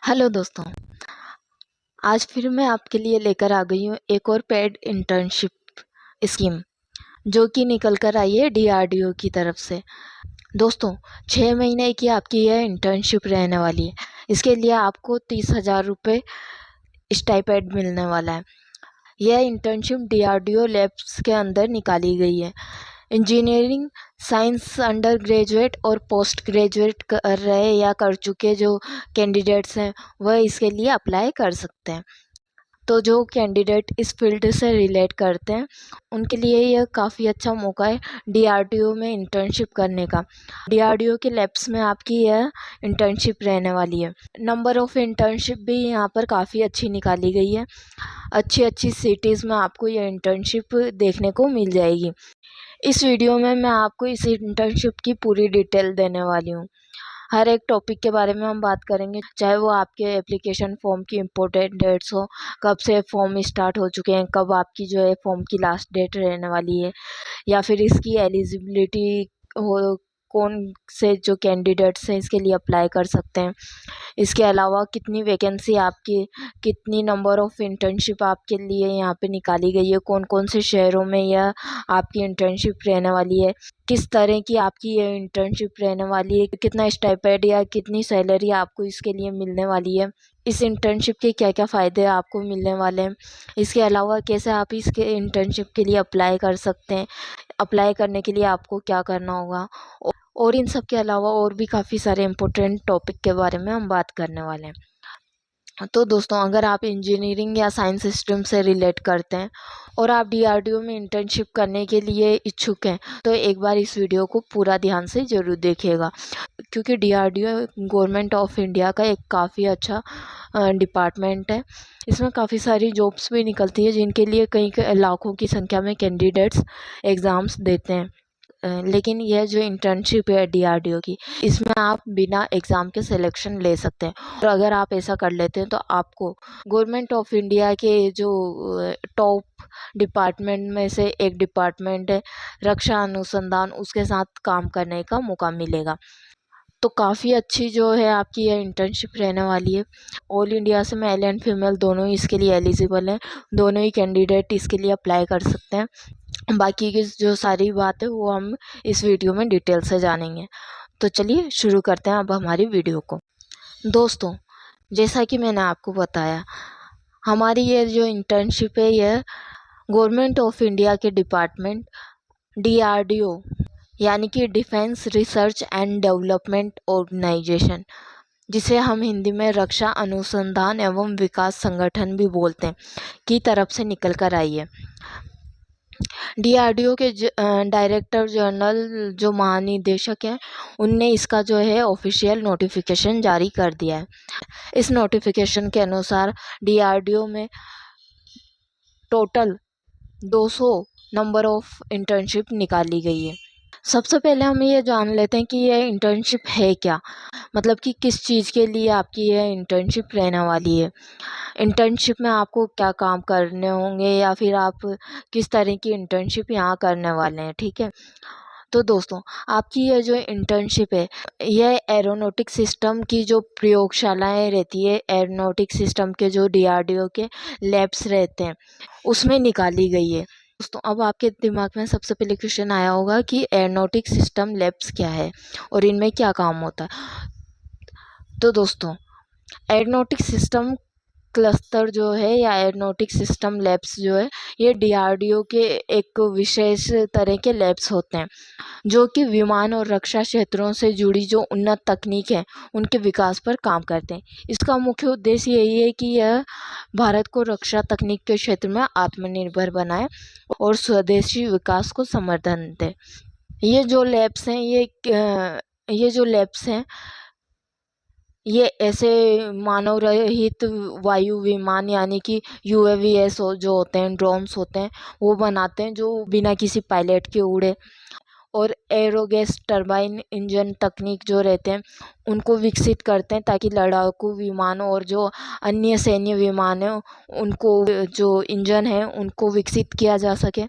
Hello दोस्तों, आज फिर मैं आपके लिए लेकर आ गई हूँ एक और पेड इंटर्नशिप स्कीम जो कि निकल कर आई है डीआरडीओ की तरफ से। दोस्तों, 6 महीने की आपकी यह इंटर्नशिप रहने वाली है। इसके लिए आपको 30,000 रुपये स्टाइपेंड मिलने वाला है। यह इंटर्नशिप डीआरडीओ लैब्स के अंदर निकाली गई है। इंजीनियरिंग साइंस अंडर ग्रेजुएट और पोस्ट ग्रेजुएट कर रहे या कर चुके जो कैंडिडेट्स हैं वह इसके लिए अप्लाई कर सकते हैं। तो जो कैंडिडेट इस फील्ड से रिलेट करते हैं उनके लिए यह काफ़ी अच्छा मौका है डीआरडीओ में इंटर्नशिप करने का। डीआरडीओ के लैब्स में आपकी यह इंटर्नशिप रहने वाली है। नंबर ऑफ़ इंटर्नशिप भी यहाँ पर काफ़ी अच्छी निकाली गई है। अच्छी अच्छी सिटीज़ में आपको यह इंटर्नशिप देखने को मिल जाएगी। इस वीडियो में मैं आपको इस इंटर्नशिप की पूरी डिटेल देने वाली हूँ। हर एक टॉपिक के बारे में हम बात करेंगे, चाहे वो आपके एप्लीकेशन फॉर्म की इम्पोर्टेंट डेट्स हो, कब से फॉर्म स्टार्ट हो चुके हैं, कब आपकी जो है फॉर्म की लास्ट डेट रहने वाली है, या फिर इसकी एलिजिबिलिटी हो, कौन से जो कैंडिडेट्स हैं इसके लिए अप्लाई कर सकते हैं। इसके अलावा कितनी वैकेंसी आपकी, कितनी नंबर ऑफ़ इंटर्नशिप आपके लिए यहाँ पे निकाली गई है, कौन कौन से शहरों में यह आपकी इंटर्नशिप रहने वाली है, किस तरह की आपकी ये इंटर्नशिप रहने वाली है, कितना स्टाइपेंड या कितनी सैलरी आपको इसके लिए मिलने वाली है, इस इंटर्नशिप के क्या क्या फ़ायदे आपको मिलने वाले हैं। इसके अलावा कैसे आप इसके इंटर्नशिप के लिए अप्लाई कर सकते हैं, अप्लाई करने के लिए आपको क्या करना होगा, और इन सब के अलावा और भी काफ़ी सारे इम्पोर्टेंट टॉपिक के बारे में हम बात करने वाले हैं। तो दोस्तों, अगर आप इंजीनियरिंग या साइंस स्ट्रीम से रिलेट करते हैं और आप डीआरडीओ में इंटर्नशिप करने के लिए इच्छुक हैं तो एक बार इस वीडियो को पूरा ध्यान से ज़रूर देखिएगा, क्योंकि डीआरडीओ गवर्नमेंट ऑफ इंडिया का एक काफ़ी अच्छा डिपार्टमेंट है। इसमें काफ़ी सारी जॉब्स भी निकलती है जिनके लिए कई लाखों की संख्या में कैंडिडेट्स एग्ज़ाम्स देते हैं। लेकिन यह जो इंटर्नशिप है डीआरडीओ की, इसमें आप बिना एग्ज़ाम के सिलेक्शन ले सकते हैं। और अगर आप ऐसा कर लेते हैं तो आपको गवर्नमेंट ऑफ इंडिया के जो टॉप डिपार्टमेंट में से एक डिपार्टमेंट है रक्षा अनुसंधान, उसके साथ काम करने का मौका मिलेगा। तो काफ़ी अच्छी जो है आपकी यह इंटर्नशिप रहने वाली है। ऑल इंडिया से मेल एंड फीमेल दोनों ही इसके लिए एलिजिबल हैं, दोनों ही कैंडिडेट इसके लिए अप्लाई कर सकते हैं। बाकी की जो सारी बात है वो हम इस वीडियो में डिटेल से जानेंगे। तो चलिए शुरू करते हैं अब हमारी वीडियो को। दोस्तों, जैसा कि मैंने आपको बताया, हमारी ये जो इंटर्नशिप है यह गवर्नमेंट ऑफ इंडिया के डिपार्टमेंट डीआरडीओ यानी कि defence research and development organisation, जिसे हम हिंदी में रक्षा अनुसंधान एवं विकास संगठन भी बोलते हैं, की तरफ से निकल कर आई है। डीआरडीओ के डायरेक्टर जनरल जो महानिदेशक हैं उनने इसका जो है ऑफिशियल नोटिफिकेशन जारी कर दिया है। इस नोटिफिकेशन के अनुसार डीआरडीओ में टोटल 200 नंबर ऑफ इंटर्नशिप निकाली गई है। सबसे पहले हम ये जान लेते हैं कि यह इंटर्नशिप है क्या, मतलब कि किस चीज़ के लिए आपकी यह इंटर्नशिप रहने वाली है। इंटर्नशिप में आपको क्या काम करने होंगे या फिर आप किस तरह की इंटर्नशिप यहाँ करने वाले हैं, ठीक है। तो दोस्तों, आपकी यह जो इंटर्नशिप है यह एरोनॉटिक सिस्टम की जो प्रयोगशालाएं रहती है, एरोनॉटिक सिस्टम के जो डीआरडीओ के लैब्स रहते हैं उसमें निकाली गई है। दोस्तों, अब आपके दिमाग में सबसे पहले क्वेश्चन आया होगा कि एरोनॉटिक सिस्टम लैब्स क्या है और इनमें क्या काम होता है। तो दोस्तों, एरोनॉटिक सिस्टम क्लस्टर जो है या एरोनॉटिक सिस्टम लैब्स जो है ये डीआरडीओ के एक विशेष तरह के लैब्स होते हैं जो कि विमान और रक्षा क्षेत्रों से जुड़ी जो उन्नत तकनीक है उनके विकास पर काम करते हैं। इसका मुख्य उद्देश्य यही है कि यह भारत को रक्षा तकनीक के क्षेत्र में आत्मनिर्भर बनाए और स्वदेशी विकास को समर्थन दे। ये जो लैब्स हैं ये जो लैब्स हैं ये ऐसे मानव रहित वायु विमान यानी कि यूएवीएस जो होते हैं, ड्रोन्स होते हैं, वो बनाते हैं जो बिना किसी पायलट के उड़े, और एरोगैस टरबाइन इंजन तकनीक जो रहते हैं उनको विकसित करते हैं ताकि लड़ाकू विमानों और जो अन्य सैन्य विमान हैं उनको जो इंजन है उनको विकसित किया जा सके।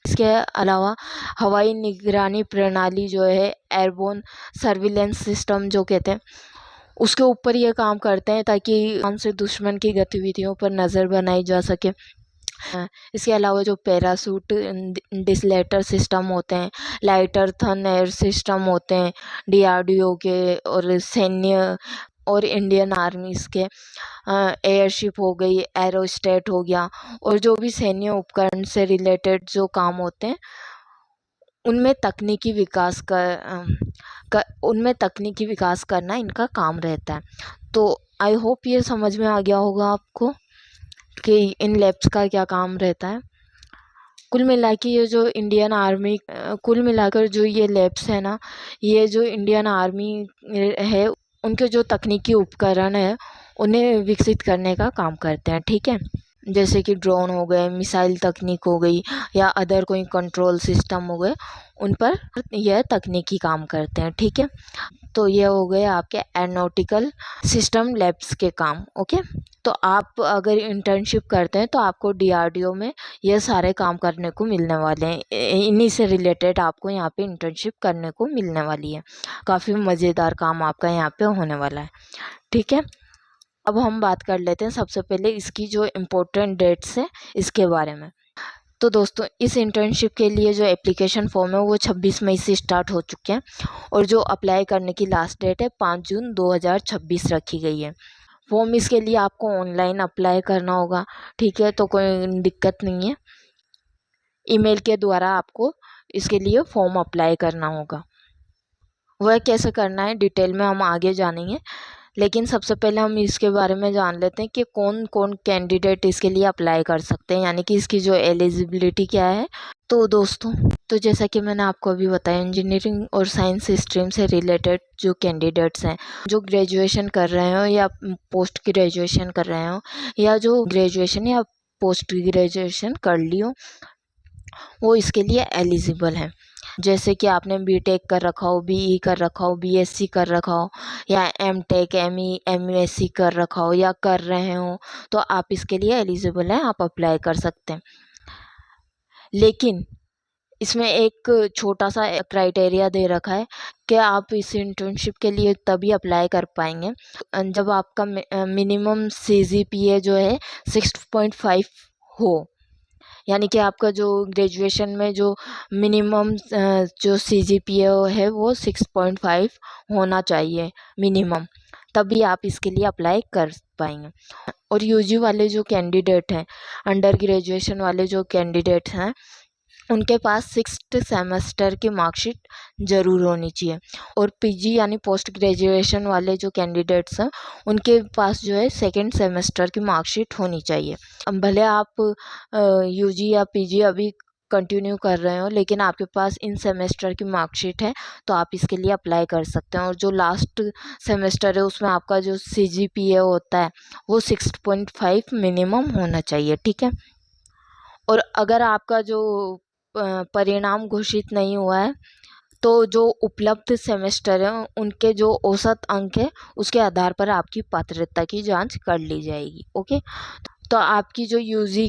इसके अलावा हवाई निगरानी प्रणाली जो है एयरबोर्न सर्विलेंस सिस्टम जो कहते हैं उसके ऊपर ये काम करते हैं ताकि ईरान से दुश्मन की गतिविधियों पर नज़र बनाई जा सके। इसके अलावा जो पैरासूट डिसलेटर सिस्टम होते हैं, लाइटर थन एयर सिस्टम होते हैं डीआरडीओ के और सैन्य और इंडियन आर्मीज़ के, एयरशिप हो गई, एरोस्टेट हो गया, और जो भी सैन्य उपकरण से रिलेटेड जो काम होते हैं उनमें तकनीकी विकास करना इनका काम रहता है। तो आई होप ये समझ में आ गया होगा आपको कि इन लैब्स का क्या काम रहता है। कुल मिलाकर जो ये लैब्स है ना, ये जो इंडियन आर्मी है उनके जो तकनीकी उपकरण है उन्हें विकसित करने का काम करते हैं। ठीक है, जैसे कि ड्रोन हो गए, मिसाइल तकनीक हो गई, या अदर कोई कंट्रोल सिस्टम हो गए, उन पर यह तकनीकी काम करते हैं। ठीक है, तो ये हो गए आपके एरोनॉटिकल सिस्टम लैब्स के काम। ओके, तो आप अगर इंटर्नशिप करते हैं तो आपको डीआरडीओ में ये सारे काम करने को मिलने वाले हैं। इन्हीं से रिलेटेड आपको यहाँ पे इंटर्नशिप करने को मिलने वाली है। काफ़ी मज़ेदार काम आपका यहाँ पे होने वाला है। ठीक है, अब हम बात कर लेते हैं सबसे पहले इसकी जो इम्पोर्टेंट डेट्स है इसके बारे में। तो दोस्तों, इस इंटर्नशिप के लिए जो एप्लीकेशन फॉर्म है वो 26 मई से स्टार्ट हो चुके हैं, और जो अप्लाई करने की लास्ट डेट है 5 जून 2026 रखी गई है। फॉर्म इसके लिए आपको ऑनलाइन अप्लाई करना होगा। ठीक है, तो कोई दिक्कत नहीं है, ईमेल के द्वारा आपको इसके लिए फॉर्म अप्लाई करना होगा। वह कैसे करना है डिटेल में हम आगे जानेंगे, लेकिन सबसे पहले हम इसके बारे में जान लेते हैं कि कौन कौन कैंडिडेट इसके लिए अप्लाई कर सकते हैं, यानी कि इसकी जो एलिजिबिलिटी क्या है। तो दोस्तों, तो जैसा कि मैंने आपको अभी बताया, इंजीनियरिंग और साइंस स्ट्रीम से रिलेटेड जो कैंडिडेट्स हैं, जो ग्रेजुएशन कर रहे हो या पोस्ट ग्रेजुएशन कर रहे हो, या जो ग्रेजुएशन या पोस्ट ग्रेजुएशन कर ली हो, वो इसके लिए एलिजिबल हैं। जैसे कि आपने बीटेक कर रखा हो, बीई कर रखा हो, बीएससी कर रखा हो, या एमटेक, एमई, एमएससी कर रखा हो या कर रहे हो, तो आप इसके लिए एलिजिबल हैं, आप अप्लाई कर सकते हैं। लेकिन इसमें एक छोटा सा क्राइटेरिया दे रखा है कि आप इस इंटर्नशिप के लिए तभी अप्लाई कर पाएंगे जब आपका मिनिमम सीजीपीए जो है 6.5 हो, यानी कि आपका जो ग्रेजुएशन में जो मिनिमम जो सीजीपीए है वो 6.5 होना चाहिए मिनिमम, तभी आप इसके लिए अप्लाई कर पाएंगे। और यूजी वाले जो कैंडिडेट हैं, अंडर ग्रेजुएशन वाले जो कैंडिडेट हैं, उनके पास 6th सेमेस्टर की मार्कशीट ज़रूर होनी चाहिए। और पीजी यानी पोस्ट ग्रेजुएशन वाले जो कैंडिडेट्स हैं, उनके पास जो है 2nd सेमेस्टर की मार्कशीट होनी चाहिए। भले आप यूजी या पीजी अभी कंटिन्यू कर रहे हो, लेकिन आपके पास इन सेमेस्टर की मार्कशीट है तो आप इसके लिए अप्लाई कर सकते हैं। और जो लास्ट सेमेस्टर है उसमें आपका जो सीजीपीए होता है वो 6.5 मिनिमम होना चाहिए। ठीक है, और अगर आपका जो परिणाम घोषित नहीं हुआ है तो जो उपलब्ध सेमेस्टर है उनके जो औसत अंक है उसके आधार पर आपकी पात्रता की जांच कर ली जाएगी। ओके, तो आपकी जो यूजी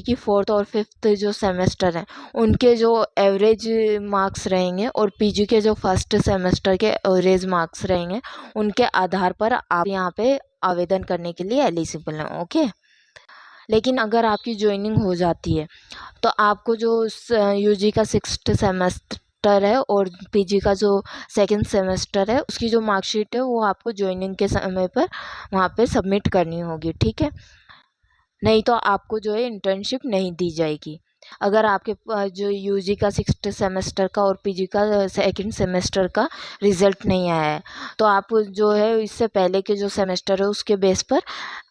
की 4th और 5th जो सेमेस्टर है उनके जो एवरेज मार्क्स रहेंगे, और पीजी के जो 1st सेमेस्टर के एवरेज मार्क्स रहेंगे, उनके आधार पर आप यहाँ पे आवेदन करने के लिए एलिजिबल हैं। ओके, लेकिन अगर आपकी ज्वाइनिंग हो जाती है तो आपको जो यूजी का 6th सेमेस्टर है और पीजी का जो 2nd सेमेस्टर है उसकी जो मार्कशीट है वो आपको ज्वाइनिंग के समय पर वहाँ पे सबमिट करनी होगी। ठीक है, नहीं तो आपको जो है इंटर्नशिप नहीं दी जाएगी। अगर आपके पास जो यूजी का 6th सेमेस्टर का और पीजी का 2nd सेमेस्टर का रिज़ल्ट नहीं आया है तो आप जो है इससे पहले के जो सेमेस्टर है उसके बेस पर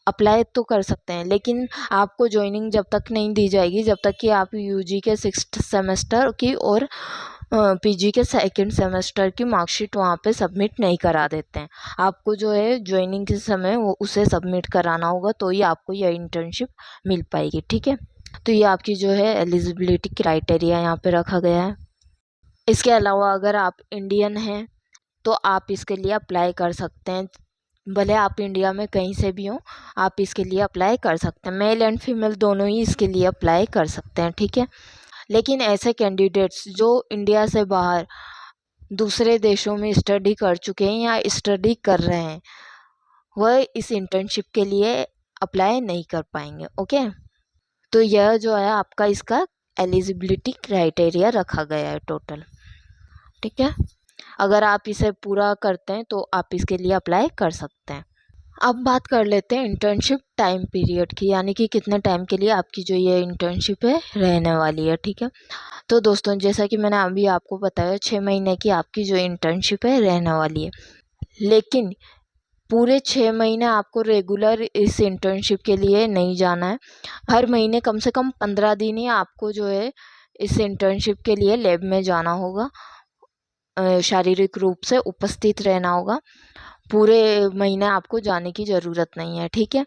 अप्लाई तो कर सकते हैं, लेकिन आपको ज्वाइनिंग जब तक नहीं दी जाएगी जब तक कि आप यूजी के 6th सेमेस्टर की और पीजी के 2nd सेमेस्टर की मार्कशीट वहाँ पे सबमिट नहीं करा देते हैं। आपको जो है ज्वाइनिंग के समय वो उसे सबमिट कराना होगा, तो ही आपको यह इंटर्नशिप मिल पाएगी। ठीक है, तो ये आपकी जो है एलिजिबिलिटी क्राइटेरिया यहाँ पे रखा गया है। इसके अलावा अगर आप इंडियन हैं तो आप इसके लिए अप्लाई कर सकते हैं, भले आप इंडिया में कहीं से भी हों, आप इसके लिए अप्लाई कर सकते हैं। मेल एंड फीमेल दोनों ही इसके लिए अप्लाई कर सकते हैं। ठीक है, लेकिन ऐसे कैंडिडेट्स जो इंडिया से बाहर दूसरे देशों में स्टडी कर चुके हैं या स्टडी कर रहे हैं, वह इस इंटर्नशिप के लिए अप्लाई नहीं कर पाएंगे। ओके, तो यह जो है आपका इसका एलिजिबिलिटी क्राइटेरिया रखा गया है टोटल। ठीक है, अगर आप इसे पूरा करते हैं तो आप इसके लिए अप्लाई कर सकते हैं। अब बात कर लेते हैं इंटर्नशिप टाइम पीरियड की, यानी कि कितने टाइम के लिए आपकी जो ये इंटर्नशिप है रहने वाली है। ठीक है, तो दोस्तों जैसा कि मैंने अभी आपको बताया 6 महीने की आपकी जो इंटर्नशिप है रहने वाली है, लेकिन पूरे 6 महीने आपको रेगुलर इस इंटर्नशिप के लिए नहीं जाना है। हर महीने कम से कम 15 दिन ही आपको जो है इस इंटर्नशिप के लिए लैब में जाना होगा, शारीरिक रूप से उपस्थित रहना होगा। पूरे महीने आपको जाने की ज़रूरत नहीं है। ठीक है,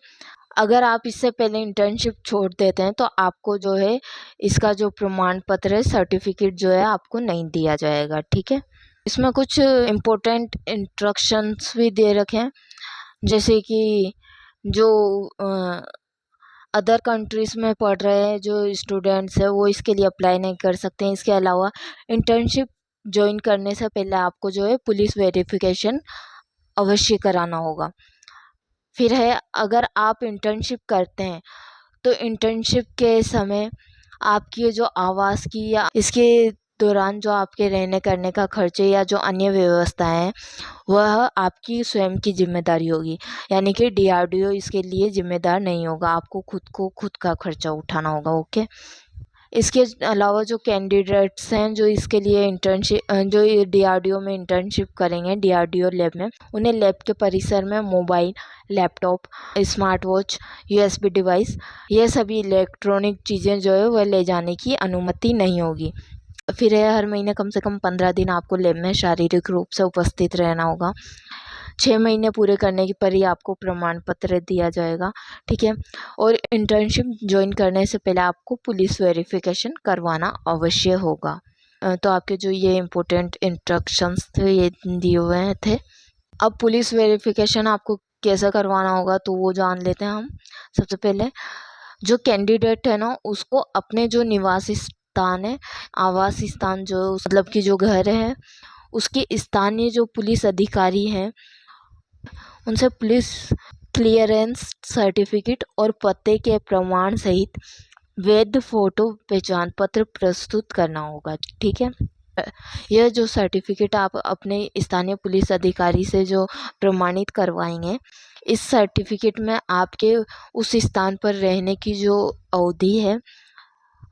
अगर आप इससे पहले इंटर्नशिप छोड़ देते हैं तो आपको जो है इसका जो प्रमाण पत्र है, सर्टिफिकेट जो है आपको नहीं दिया जाएगा। ठीक है, इसमें कुछ इम्पोर्टेंट इंस्ट्रक्शंस भी दे रखे हैं, जैसे कि जो अदर कंट्रीज़ में पढ़ रहे हैं जो स्टूडेंट्स हैं वो इसके लिए अप्लाई नहीं कर सकते हैं। इसके अलावा इंटर्नशिप ज्वाइन करने से पहले आपको जो है पुलिस वेरिफिकेशन अवश्य कराना होगा। फिर है, अगर आप इंटर्नशिप करते हैं तो इंटर्नशिप के समय आपकी जो आवास की या इसके दौरान जो आपके रहने करने का खर्चे या जो अन्य व्यवस्थाएं हैं वह आपकी स्वयं की जिम्मेदारी होगी, यानी कि डीआरडीओ इसके लिए जिम्मेदार नहीं होगा, आपको खुद का खर्चा उठाना होगा। ओके, इसके अलावा जो कैंडिडेट्स हैं जो इसके लिए इंटर्नशिप जो डीआरडीओ में इंटर्नशिप करेंगे डीआरडीओ लैब में, उन्हें लैब के परिसर में mobile, laptop, smart watch, USB device, ये सभी इलेक्ट्रॉनिक चीज़ें जो है वह ले जाने की अनुमति नहीं होगी। फिर है, हर महीने कम से कम 15 दिन आपको लैब में शारीरिक रूप से उपस्थित रहना होगा। 6 महीने पूरे करने के पर ही आपको प्रमाण पत्र दिया जाएगा। ठीक है, और इंटर्नशिप ज्वाइन करने से पहले आपको पुलिस वेरिफिकेशन करवाना अवश्य होगा। तो आपके जो ये इम्पोर्टेंट इंस्ट्रक्शंस थे ये दिए हुए थे। अब पुलिस वेरिफिकेशन आपको कैसे करवाना होगा तो वो जान लेते हैं हम। सबसे पहले जो कैंडिडेट है ना उसको अपने जो निवास स्थान है, आवास स्थान जो मतलब कि जो घर है, उसके स्थानीय जो पुलिस अधिकारी हैं उनसे पुलिस क्लियरेंस सर्टिफिकेट और पते के प्रमाण सहित वैध फोटो पहचान पत्र प्रस्तुत करना होगा। ठीक है, यह जो सर्टिफिकेट आप अपने स्थानीय पुलिस अधिकारी से जो प्रमाणित करवाएंगे, इस सर्टिफिकेट में आपके उस स्थान पर रहने की जो अवधि है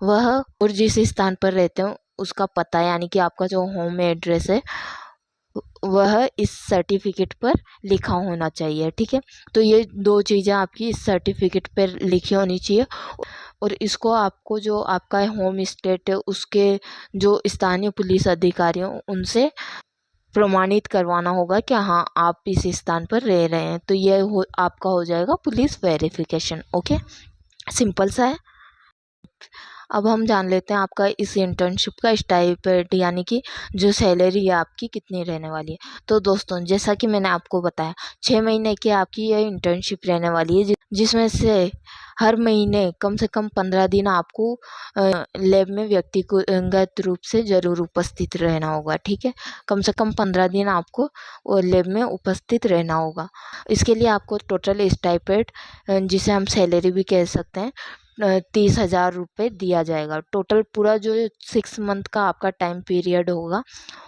वह और जिस स्थान पर रहते हो उसका पता, यानी कि आपका जो होम एड्रेस है वह इस सर्टिफिकेट पर लिखा होना चाहिए। ठीक है, तो ये 2 चीज़ें आपकी इस सर्टिफिकेट पर लिखी होनी चाहिए, और इसको आपको जो आपका होम स्टेट है उसके जो स्थानीय पुलिस अधिकारी हैं उनसे प्रमाणित करवाना होगा कि हाँ आप इस स्थान पर रह रहे हैं। तो ये आपका हो जाएगा पुलिस वेरिफिकेशन। ओके, सिंपल सा है। अब हम जान लेते हैं आपका इस इंटर्नशिप का स्टाइपेंड, यानी कि जो सैलरी है आपकी कितनी रहने वाली है। तो दोस्तों जैसा कि मैंने आपको बताया 6 महीने की आपकी यह इंटर्नशिप रहने वाली है, जिसमें से हर महीने कम से कम 15 दिन आपको लैब में व्यक्तिगत रूप से ज़रूर उपस्थित रहना होगा। ठीक है, कम से कम 15 दिन आपको लैब में उपस्थित रहना होगा। इसके लिए आपको टोटल स्टाइपेंड, जिसे हम सैलरी भी कह सकते हैं, 30,000 रुपये दिया जाएगा। टोटल पूरा जो 6 मंथ का आपका टाइम पीरियड होगा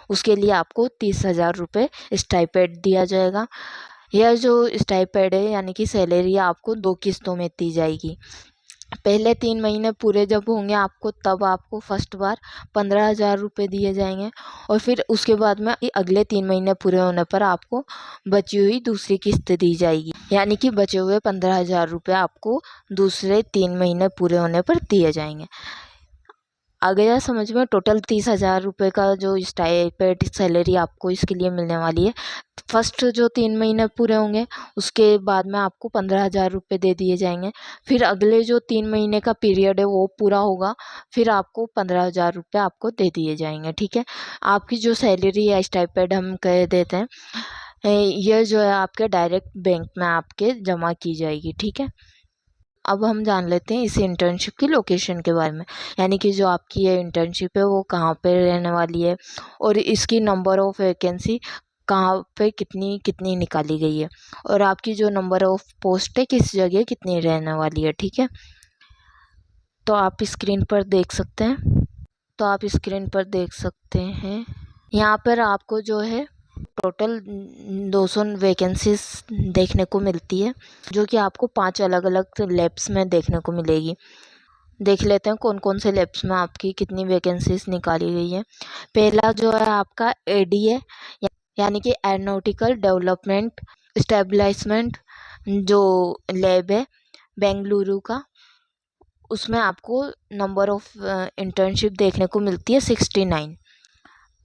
उसके लिए आपको 30,000 रुपये स्टाइपेंड दिया जाएगा। यह जो स्टाइपेंड है यानी कि सैलरी आपको 2 किस्तों में दी जाएगी। पहले 3 महीने पूरे जब होंगे आपको, तब आपको फर्स्ट बार 15,000 रुपये दिए जाएंगे, और फिर उसके बाद में अगले 3 महीने पूरे होने पर आपको बची हुई दूसरी किस्त दी जाएगी, यानी कि बचे हुए 15,000 रुपये आपको दूसरे 3 महीने पूरे होने पर दिए जाएंगे। आ गया समझ में? टोटल 30,000 रुपये का जो स्टाइपेंड सैलरी आपको इसके लिए मिलने वाली है। फर्स्ट जो 3 महीने पूरे होंगे उसके बाद में आपको 15,000 रुपये दे दिए जाएंगे। फिर अगले जो 3 महीने का पीरियड है वो पूरा होगा, फिर आपको 15,000 रुपये आपको दे दिए जाएंगे। ठीक है, आपकी जो सैलरी या स्टाइपेंड हम कह देते हैं, यह जो है आपके डायरेक्ट बैंक में आपके जमा की जाएगी। ठीक है, अब हम जान लेते हैं इस इंटर्नशिप की लोकेशन के बारे में, यानी कि जो आपकी ये इंटर्नशिप है वो कहाँ पे रहने वाली है और इसकी नंबर ऑफ़ वैकेंसी कहाँ पे कितनी कितनी निकाली गई है और आपकी जो नंबर ऑफ़ पोस्ट है किस जगह कितनी रहने वाली है। ठीक है, तो आप स्क्रीन पर देख सकते हैं। यहाँ पर आपको जो है टोटल 200 वैकेंसीज देखने को मिलती है, जो कि आपको 5 अलग अलग लैब्स में देखने को मिलेगी। देख लेते हैं कौन कौन से लैब्स में आपकी कितनी वैकेंसीज निकाली गई है। पहला जो है आपका एडी है, यानी कि एरोनॉटिकल डेवलपमेंट स्टेबलाइजमेंट जो लैब है बेंगलुरु का, उसमें आपको नंबर ऑफ इंटर्नशिप देखने को मिलती है 69।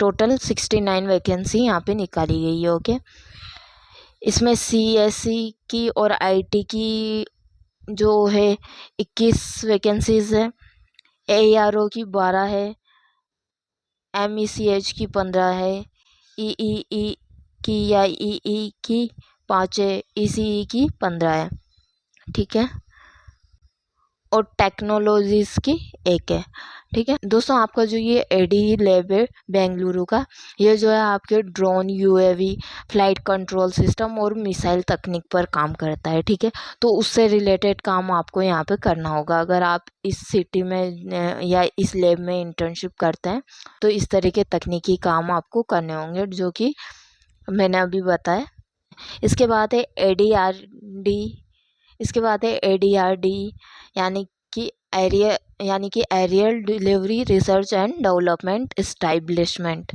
टोटल 69 वैकेंसी यहाँ पे निकाली गई है। ओके, इसमें CSE की और IT की जो है 21 वैकेंसीज है, AERO की 12 है, MECH की 15 है, EEE की या EE की 5 है, ECE की 15 है। ठीक है, और टेक्नोलॉजीज की 1 है। ठीक है दोस्तों, आपका जो ये एडी लैब है बेंगलुरु का, ये जो है आपके drone, UAV, flight control system और मिसाइल तकनीक पर काम करता है। ठीक है, तो उससे रिलेटेड काम आपको यहाँ पे करना होगा। अगर आप इस सिटी में या इस लैब में इंटर्नशिप करते हैं तो इस तरह के तकनीकी काम आपको करने होंगे जो कि मैंने अभी बताया। इसके बाद है ADRD, यानी कि aerial delivery research and development establishment.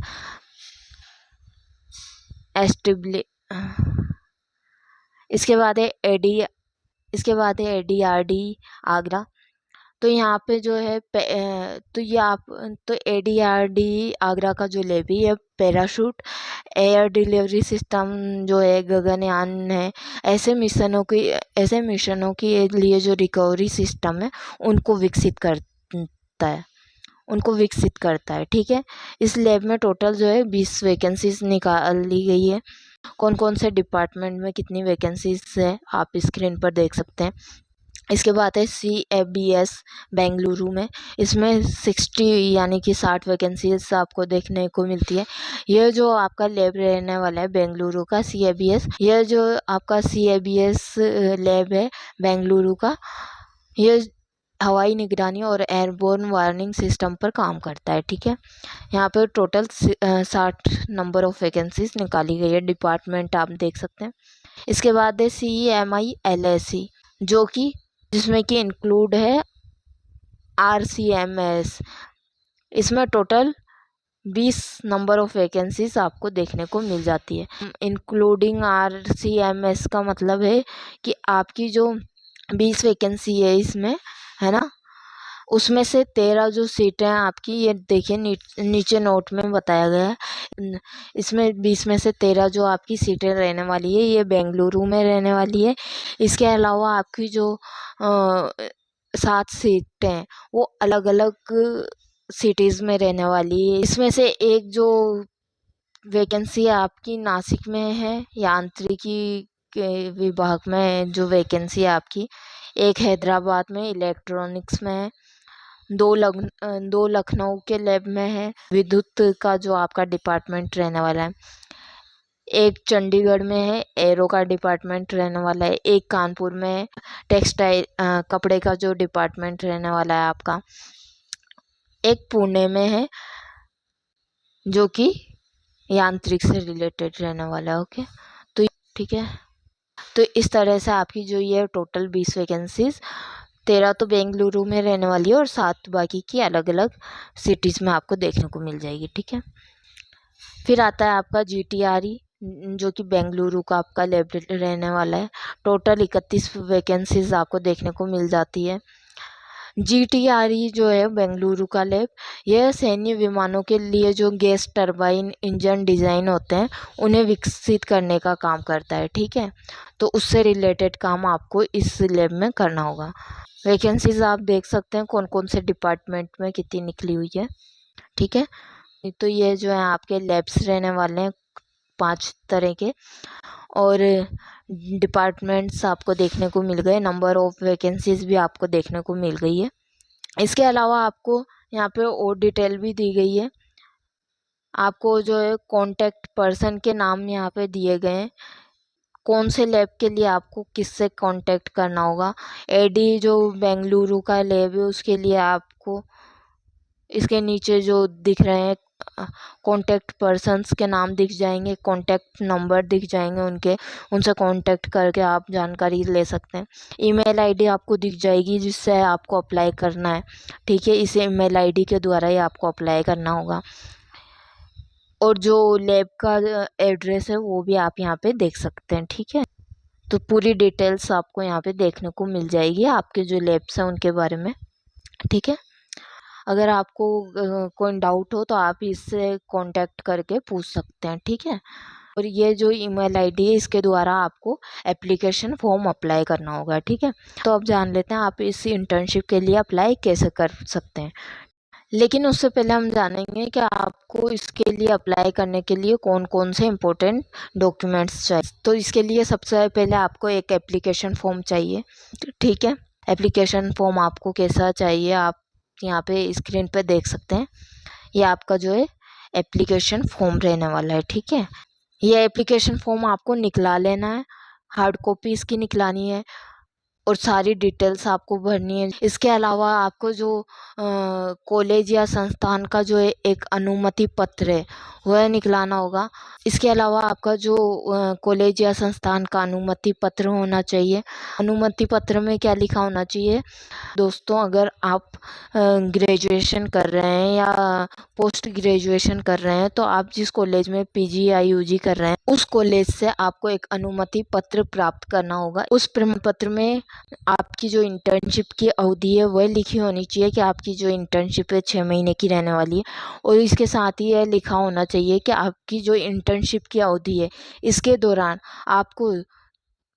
इसके बाद है ADRD आगरा। तो यहाँ पे जो है तो ADRD आगरा का जो लैब है पैराशूट एयर डिलीवरी सिस्टम जो है गगनयान है, ऐसे मिशनों के लिए जो रिकवरी सिस्टम है उनको विकसित करता है। ठीक है, इस लैब में टोटल जो है 20 वैकेंसीज निकाली गई है। कौन कौन से डिपार्टमेंट में कितनी वैकेंसीज है आप स्क्रीन पर देख सकते हैं। इसके बाद है CABS बेंगलुरु में, इसमें 60 यानी कि 60 वैकेंसीज आपको देखने को मिलती है। यह जो आपका लैब रहने वाला है बेंगलुरु का CABS, यह जो आपका CABS लैब है बेंगलुरु का, यह हवाई निगरानी और एयरबोर्न वार्निंग सिस्टम पर काम करता है। ठीक है, यहाँ पर टोटल 60 नंबर ऑफ वैकेंसीज निकाली गई है। डिपार्टमेंट आप देख सकते हैं। इसके बाद है CMILSE जो कि जिसमें कि इंक्लूड है RCMS। इसमें टोटल 20 नंबर ऑफ वैकेंसीज आपको देखने को मिल जाती है। इंक्लूडिंग RCMS का मतलब है कि आपकी जो 20 वैकेंसी है इसमें, है ना, उसमें से 13 जो सीटें हैं आपकी, ये देखिए नीचे नोट में बताया गया है। इसमें 20 में से 13 जो आपकी सीटें रहने वाली है ये बेंगलुरु में रहने वाली है। इसके अलावा आपकी जो 7 सीटें हैं वो अलग अलग सिटीज़ में रहने वाली है। इसमें से एक जो वैकेंसी आपकी नासिक में है, यांत्रिकी के विभाग में जो वैकेंसी है आपकी, एक हैदराबाद में इलेक्ट्रॉनिक्स में है, दो लखनऊ के लैब में है, विद्युत का जो आपका डिपार्टमेंट रहने वाला है, एक चंडीगढ़ में है, एरो का डिपार्टमेंट रहने वाला है, एक कानपुर में है, टेक्सटाइल कपड़े का जो डिपार्टमेंट रहने वाला है आपका, एक पुणे में है जो कि यांत्रिक से रिलेटेड रहने वाला है। ओके, तो ठीक है, तो इस तरह से आपकी जो ये टोटल 20 वैकेंसीज, 13 तो बेंगलुरु में रहने वाली है और 7 बाकी की अलग अलग सिटीज़ में आपको देखने को मिल जाएगी। ठीक है, फिर आता है आपका GTRE जो कि बेंगलुरु का आपका लैब रहने वाला है। टोटल 31 वैकेंसीज आपको देखने को मिल जाती है। GTRE जो है बेंगलुरु का लैब, यह सैन्य विमानों के लिए जो गैस टरबाइन इंजन डिज़ाइन होते हैं उन्हें विकसित करने का काम करता है। ठीक है, तो उससे रिलेटेड काम आपको इस लैब में करना होगा। वैकेंसीज आप देख सकते हैं कौन कौन से डिपार्टमेंट में कितनी निकली हुई है। ठीक है, तो ये जो है आपके लैब्स रहने वाले हैं 5 तरह के, और डिपार्टमेंट्स आपको देखने को मिल गए, नंबर ऑफ वैकेंसीज भी आपको देखने को मिल गई है। इसके अलावा आपको यहाँ पे और डिटेल भी दी गई है। आपको जो है कॉन्टैक्ट पर्सन के नाम यहाँ पे दिए गए हैं, कौन से लैब के लिए आपको किससे कांटेक्ट करना होगा। एडी जो बेंगलुरु का लैब है उसके लिए आपको इसके नीचे जो दिख रहे हैं कॉन्टैक्ट पर्सन्स के नाम दिख जाएंगे, कॉन्टैक्ट नंबर दिख जाएंगे उनके, उनसे कांटेक्ट करके आप जानकारी ले सकते हैं। ईमेल आईडी आपको दिख जाएगी जिससे आपको अप्लाई करना है, ठीक है। इस ईमेल आईडी के द्वारा ही आपको अप्लाई करना होगा। और जो लैब का एड्रेस है वो भी आप यहाँ पे देख सकते हैं, ठीक है। तो पूरी डिटेल्स आपको यहाँ पे देखने को मिल जाएगी आपके जो लैब्स हैं उनके बारे में, ठीक है। अगर आपको कोई डाउट हो तो आप इससे कांटेक्ट करके पूछ सकते हैं, ठीक है। और ये जो ईमेल आईडी है इसके द्वारा आपको एप्लीकेशन फॉर्म अप्लाई करना होगा, ठीक है। तो अब जान लेते हैं आप इस इंटर्नशिप के लिए अप्लाई कैसे कर सकते हैं। लेकिन उससे पहले हम जानेंगे कि आपको इसके लिए अप्लाई करने के लिए कौन कौन से इम्पोर्टेंट डॉक्यूमेंट्स चाहिए। तो इसके लिए सबसे पहले आपको एक एप्लीकेशन फॉर्म चाहिए, ठीक है। एप्लीकेशन फॉर्म आपको कैसा चाहिए आप यहाँ पे स्क्रीन पे देख सकते हैं। ये आपका जो है एप्लीकेशन फॉर्म रहने वाला है, ठीक है। ये एप्लीकेशन फॉर्म आपको निकला लेना है, हार्ड कॉपी इसकी निकलानी है और सारी डिटेल्स आपको भरनी है। इसके अलावा आपको जो कॉलेज या संस्थान का जो है एक अनुमति पत्र है वह निकलाना होगा। इसके अलावा आपका जो कॉलेज या संस्थान का अनुमति पत्र होना चाहिए। अनुमति पत्र में क्या लिखा होना चाहिए दोस्तों, अगर आप ग्रेजुएशन कर रहे हैं या पोस्ट ग्रेजुएशन कर रहे हैं तो आप जिस कॉलेज में पीजी या यूजी कर रहे हैं उस कॉलेज से आपको एक अनुमति पत्र प्राप्त करना होगा। उस प्रमाण पत्र में आपकी जो इंटर्नशिप की अवधि है वह लिखी होनी चाहिए कि आपकी जो इंटर्नशिप है 6 महीने की रहने वाली है। और इसके साथ ही यह लिखा होना चाहिए कि आपकी जो इंटर्नशिप की अवधि है इसके दौरान आपको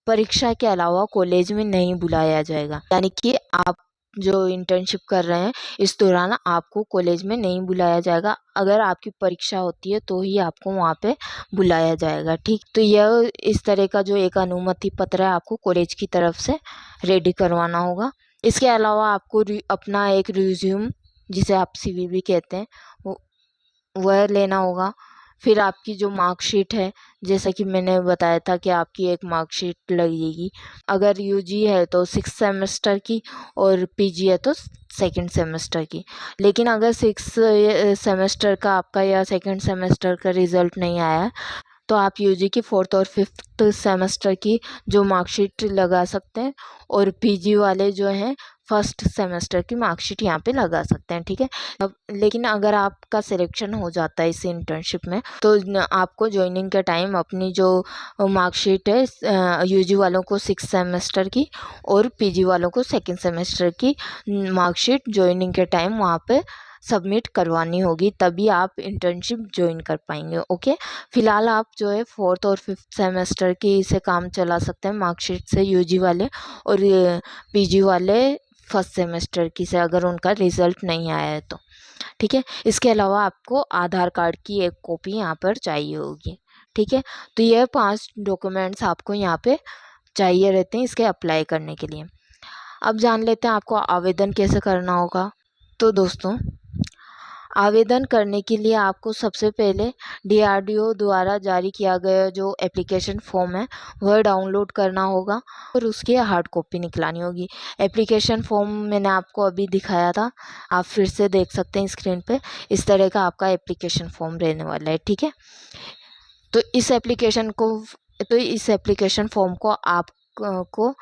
परीक्षा के अलावा कॉलेज में नहीं बुलाया जाएगा। यानी कि आप जो इंटर्नशिप कर रहे हैं इस दौरान आपको कॉलेज में नहीं बुलाया जाएगा। अगर आपकी परीक्षा होती है तो ही आपको वहाँ पे बुलाया जाएगा, ठीक। तो यह इस तरह का जो एक अनुमति पत्र है आपको कॉलेज की तरफ से रेडी करवाना होगा। इसके अलावा आपको अपना एक रिज्यूम, जिसे आप सीवी भी कहते हैं, वह लेना होगा। फिर आपकी जो मार्कशीट है, जैसा कि मैंने बताया था कि आपकी एक मार्कशीट लगेगी। अगर यूजी है तो 6 सेमेस्टर की और पीजी है तो 2nd सेमेस्टर की। लेकिन अगर 6 सेमेस्टर का आपका या 2nd सेमेस्टर का रिजल्ट नहीं आया तो आप यूजी की 4th और 5th सेमेस्टर की जो मार्कशीट लगा सकते हैं और पीजी वाले जो हैं 1st सेमेस्टर की मार्कशीट यहाँ पे लगा सकते हैं, ठीक है। अब लेकिन अगर आपका सिलेक्शन हो जाता है इस इंटर्नशिप में तो आपको ज्वाइनिंग के टाइम अपनी जो मार्कशीट है यूजी वालों को 6 सेमेस्टर की और पीजी वालों को 2nd सेमेस्टर की मार्कशीट ज्वाइनिंग के टाइम वहाँ पे सबमिट करवानी होगी, तभी आप इंटर्नशिप ज्वाइन कर पाएंगे, ओके। फिलहाल आप जो है 4th और 5th सेमेस्टर की से काम चला सकते हैं मार्कशीट से यूजी वाले, और पीजी वाले 1st सेमेस्टर की से अगर उनका रिजल्ट नहीं आया है तो, ठीक है। इसके अलावा आपको आधार कार्ड की एक कॉपी यहाँ पर चाहिए होगी, ठीक है। तो यह 5 डॉक्यूमेंट्स आपको यहाँ पे चाहिए रहते हैं इसके अप्लाई करने के लिए। अब जान लेते हैं आपको आवेदन कैसे करना होगा। तो दोस्तों, आवेदन करने के लिए आपको सबसे पहले डीआरडीओ द्वारा जारी किया गया जो एप्लीकेशन फॉर्म है वह डाउनलोड करना होगा और उसकी हार्ड कॉपी निकलानी होगी। एप्लीकेशन फॉर्म मैंने आपको अभी दिखाया था, आप फिर से देख सकते हैं स्क्रीन पे। इस तरह का आपका एप्लीकेशन फॉर्म रहने वाला है, ठीक है। तो इस एप्लीकेशन फॉर्म को आपको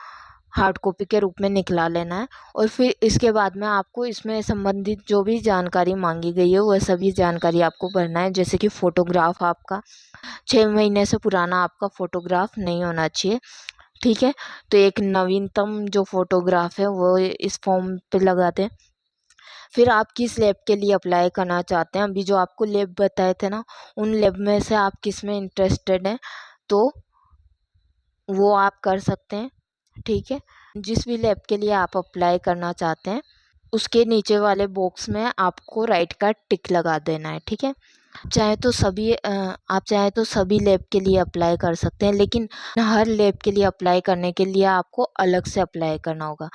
हार्ड कॉपी के रूप में निकला लेना है और फिर इसके बाद में आपको इसमें संबंधित जो भी जानकारी मांगी गई है वह सभी जानकारी आपको भरना है। जैसे कि फ़ोटोग्राफ आपका 6 महीने से पुराना आपका फ़ोटोग्राफ नहीं होना चाहिए, ठीक है। तो एक नवीनतम जो फ़ोटोग्राफ है वो इस फॉर्म पे लगा दें। फिर आप किस लैब के लिए अप्लाई करना चाहते हैं, अभी जो आपको लैब बताए थे ना उन लैब में से आप किस में इंटरेस्टेड हैं तो वो आप कर सकते हैं, ठीक है। जिस भी लैब के लिए आप अप्लाई करना चाहते हैं उसके नीचे वाले बॉक्स में आपको राइट का टिक लगा देना है, ठीक है। आप चाहे तो सभी लैब के लिए अप्लाई कर सकते हैं, लेकिन हर लैब के लिए अप्लाई करने के लिए आपको अलग से अप्लाई करना होगा।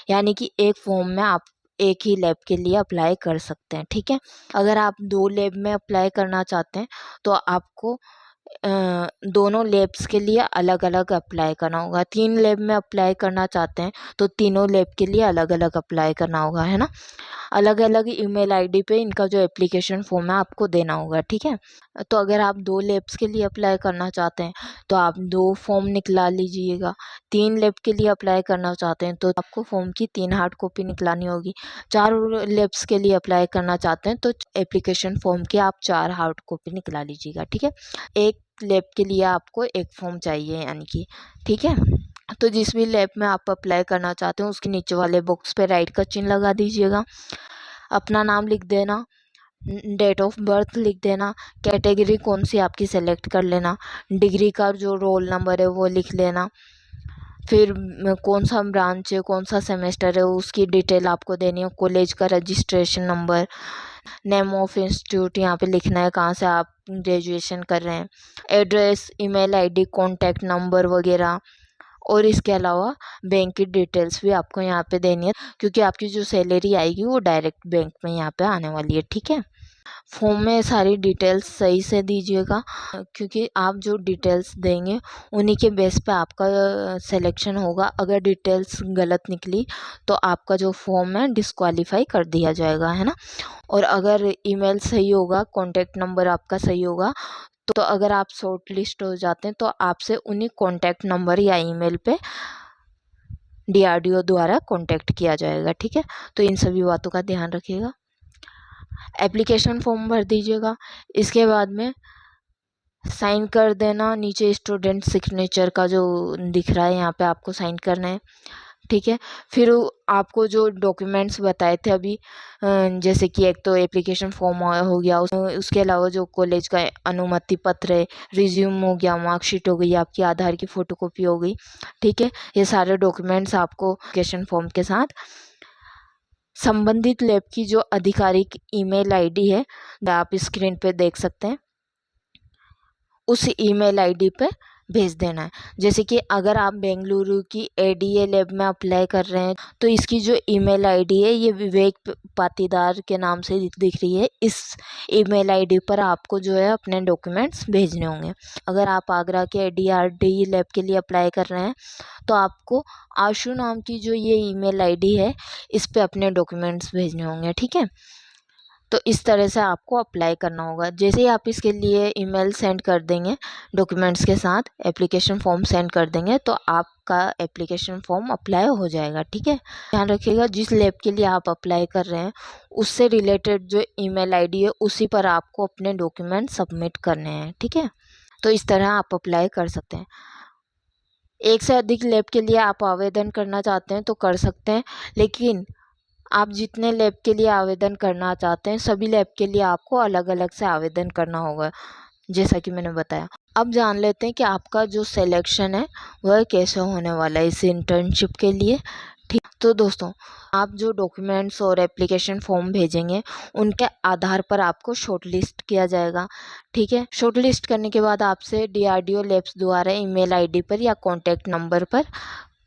यानी कि एक फॉर्म में आप एक ही लैब के लिए अप्लाई कर सकते हैं, ठीक है। अगर आप 2 लैब में अप्लाई करना चाहते हैं तो आपको दोनों लैब्स के लिए अलग अलग अप्लाई करना होगा। 3 लैब में अप्लाई करना चाहते हैं तो तीनों लैब के लिए अलग अलग अप्लाई करना होगा, है ना। अलग अलग ईमेल आईडी पे इनका जो एप्लीकेशन फॉर्म है आपको देना होगा, ठीक है। तो अगर आप 2 लैब्स के लिए अप्लाई करना चाहते हैं तो आप 2 फॉर्म निकला लीजिएगा। 3 लैब के लिए अप्लाई करना चाहते हैं तो आपको फॉर्म की 3 हार्ड कॉपी निकलानी होगी। 4 लैब्स के लिए अप्लाई करना चाहते हैं तो एप्लीकेशन फॉर्म की आप 4 हार्ड कॉपी निकला लीजिएगा, ठीक है। एक लैब के लिए आपको एक फॉर्म चाहिए, यानी कि, ठीक है। तो जिस भी लैब में आप अप्लाई करना चाहते हो उसके नीचे वाले बॉक्स पे राइट का चिन्ह लगा दीजिएगा। अपना नाम लिख देना, डेट ऑफ बर्थ लिख देना, कैटेगरी कौन सी आपकी सेलेक्ट कर लेना, डिग्री का जो रोल नंबर है वो लिख लेना, फिर कौन सा ब्रांच है, कौन सा सेमेस्टर है उसकी डिटेल आपको देनी है, कॉलेज का registration number, name of institute यहाँ पे लिखना है, कहाँ से आप ग्रेजुएशन कर रहे हैं, address, email ID, contact number वगैरह। और इसके अलावा बैंक की डिटेल्स भी आपको यहाँ पे देनी है, क्योंकि आपकी जो सैलरी आएगी वो डायरेक्ट बैंक में यहाँ पे आने वाली है, ठीक है। फॉर्म में सारी डिटेल्स सही से दीजिएगा, क्योंकि आप जो डिटेल्स देंगे उन्हीं के बेस पे आपका सिलेक्शन होगा। अगर डिटेल्स गलत निकली तो आपका जो फॉर्म है डिस्क्वालीफाई कर दिया जाएगा, है ना। और अगर ईमेल सही होगा, कॉन्टैक्ट नंबर आपका सही होगा, तो अगर आप शॉर्ट लिस्ट हो जाते हैं तो आपसे उन्हीं कॉन्टैक्ट नंबर या ईमेल पे DRDO द्वारा कॉन्टैक्ट किया जाएगा, ठीक है। तो इन सभी बातों का ध्यान रखिएगा। एप्लीकेशन फॉर्म भर दीजिएगा, इसके बाद में साइन कर देना। नीचे स्टूडेंट सिग्नेचर का जो दिख रहा है यहाँ पे आपको साइन करना है, ठीक है। फिर आपको जो डॉक्यूमेंट्स बताए थे अभी, जैसे कि एक तो एप्लीकेशन फॉर्म हो गया, उसके अलावा जो कॉलेज का अनुमति पत्र है, रिज्यूम हो गया, मार्कशीट हो गई, आपकी आधार की फ़ोटोकॉपी हो गई, ठीक है। ये सारे डॉक्यूमेंट्स आपको एप्लीकेशन फॉर्म के साथ संबंधित लैब की जो आधिकारिक ईमेल आईडी है, आप स्क्रीन पे देख सकते हैं, उस ईमेल आईडी पे भेज देना है। जैसे कि अगर आप बेंगलुरु की ADA लैब में अप्लाई कर रहे हैं तो इसकी जो ईमेल आईडी है ये विवेक पाटीदार के नाम से दिख रही है। इस ईमेल आईडी पर आपको जो है अपने डॉक्यूमेंट्स भेजने होंगे। अगर आप आगरा के DRD लैब के लिए अप्लाई कर रहे हैं तो आपको आशु नाम की जो ये ईमेल आईडी है इस पे अपने डॉक्यूमेंट्स भेजने होंगे, ठीक है। तो इस तरह से आपको अप्लाई करना होगा। जैसे ही आप इसके लिए ईमेल सेंड कर देंगे डॉक्यूमेंट्स के साथ, एप्लीकेशन फॉर्म सेंड कर देंगे तो आपका एप्लीकेशन फॉर्म अप्लाई हो जाएगा, ठीक है। ध्यान रखिएगा जिस लैब के लिए आप अप्लाई कर रहे हैं उससे रिलेटेड जो ईमेल आईडी है उसी पर आपको अपने डॉक्यूमेंट सबमिट करने हैं, ठीक है। तो इस तरह आप अप्लाई कर सकते हैं। एक से अधिक लैब के लिए आप आवेदन करना चाहते हैं तो कर सकते हैं, लेकिन आप जितने लैब के लिए आवेदन करना चाहते हैं सभी लैब के लिए आपको अलग अलग से आवेदन करना होगा, जैसा कि मैंने बताया। अब जान लेते हैं कि आपका जो सिलेक्शन है वह कैसे होने वाला है इस इंटर्नशिप के लिए, ठीक। तो दोस्तों, आप जो डॉक्यूमेंट्स और एप्लीकेशन फॉर्म भेजेंगे उनके आधार पर आपको शॉर्ट लिस्ट किया जाएगा, ठीक है। शॉर्ट लिस्ट करने के बाद आपसे DRDO लैब्स द्वारा ईमेल आईडी पर या कॉन्टैक्ट नंबर पर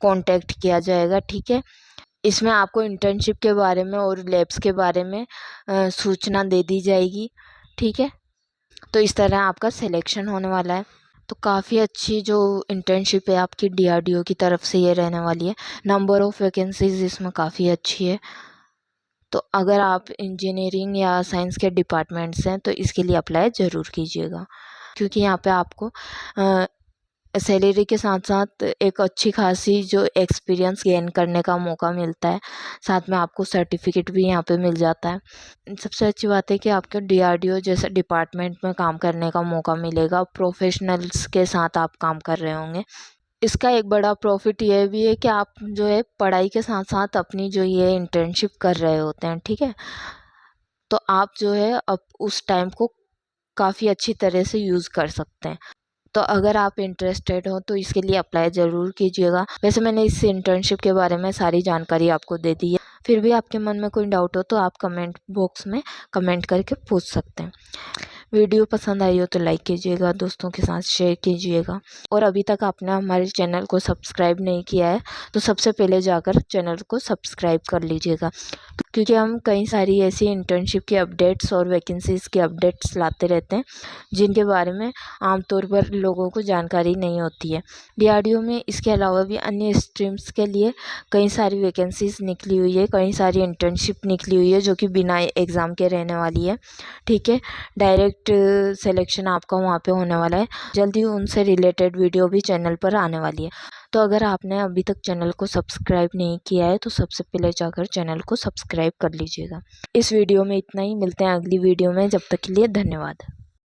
कॉन्टैक्ट किया जाएगा, ठीक है। इसमें आपको इंटर्नशिप के बारे में और लैब्स के बारे में सूचना दे दी जाएगी, ठीक है। तो इस तरह आपका सिलेक्शन होने वाला है। तो काफ़ी अच्छी जो इंटर्नशिप है आपकी DRDO की तरफ से ये रहने वाली है। नंबर ऑफ़ वैकेंसीज इसमें काफ़ी अच्छी है। तो अगर आप इंजीनियरिंग या साइंस के डिपार्टमेंट से हैं तो इसके लिए अप्लाई ज़रूर कीजिएगा, क्योंकि यहाँ पे आपको सैलरी के साथ साथ एक अच्छी खासी जो एक्सपीरियंस गेन करने का मौका मिलता है, साथ में आपको सर्टिफिकेट भी यहाँ पे मिल जाता है। सबसे अच्छी बात है कि आपको DRDO जैसे डिपार्टमेंट में काम करने का मौका मिलेगा, प्रोफेशनल्स के साथ आप काम कर रहे होंगे। इसका एक बड़ा प्रॉफिट ये भी है कि आप जो है पढ़ाई के साथ साथ अपनी जो ये इंटर्नशिप कर रहे होते हैं, ठीक है। तो आप जो है अब उस टाइम को काफ़ी अच्छी तरह से यूज़ कर सकते हैं। तो अगर आप इंटरेस्टेड हो तो इसके लिए अप्लाई ज़रूर कीजिएगा। वैसे मैंने इस इंटर्नशिप के बारे में सारी जानकारी आपको दे दी है, फिर भी आपके मन में कोई डाउट हो तो आप कमेंट बॉक्स में कमेंट करके पूछ सकते हैं। वीडियो पसंद आई हो तो लाइक कीजिएगा, दोस्तों के साथ शेयर कीजिएगा। और अभी तक आपने हमारे चैनल को सब्सक्राइब नहीं किया है तो सबसे पहले जाकर चैनल को सब्सक्राइब कर लीजिएगा, क्योंकि हम कई सारी ऐसी इंटर्नशिप की अपडेट्स और वैकेंसीज़ की अपडेट्स लाते रहते हैं जिनके बारे में आमतौर पर लोगों को जानकारी नहीं होती है। DRDO में इसके अलावा भी अन्य स्ट्रीम्स के लिए कई सारी वैकेंसीज़ निकली हुई है, कई सारी इंटर्नशिप निकली हुई है जो कि बिना एग्ज़ाम के रहने वाली है। ठीक है, डायरेक्ट सिलेक्शन आपका वहाँ पे होने वाला है। जल्दी उनसे रिलेटेड वीडियो भी चैनल पर आने वाली है। तो अगर आपने अभी तक चैनल को सब्सक्राइब नहीं किया है तो सबसे पहले जाकर चैनल को सब्सक्राइब कर लीजिएगा। इस वीडियो में इतना ही, मिलते हैं अगली वीडियो में, जब तक के लिए धन्यवाद।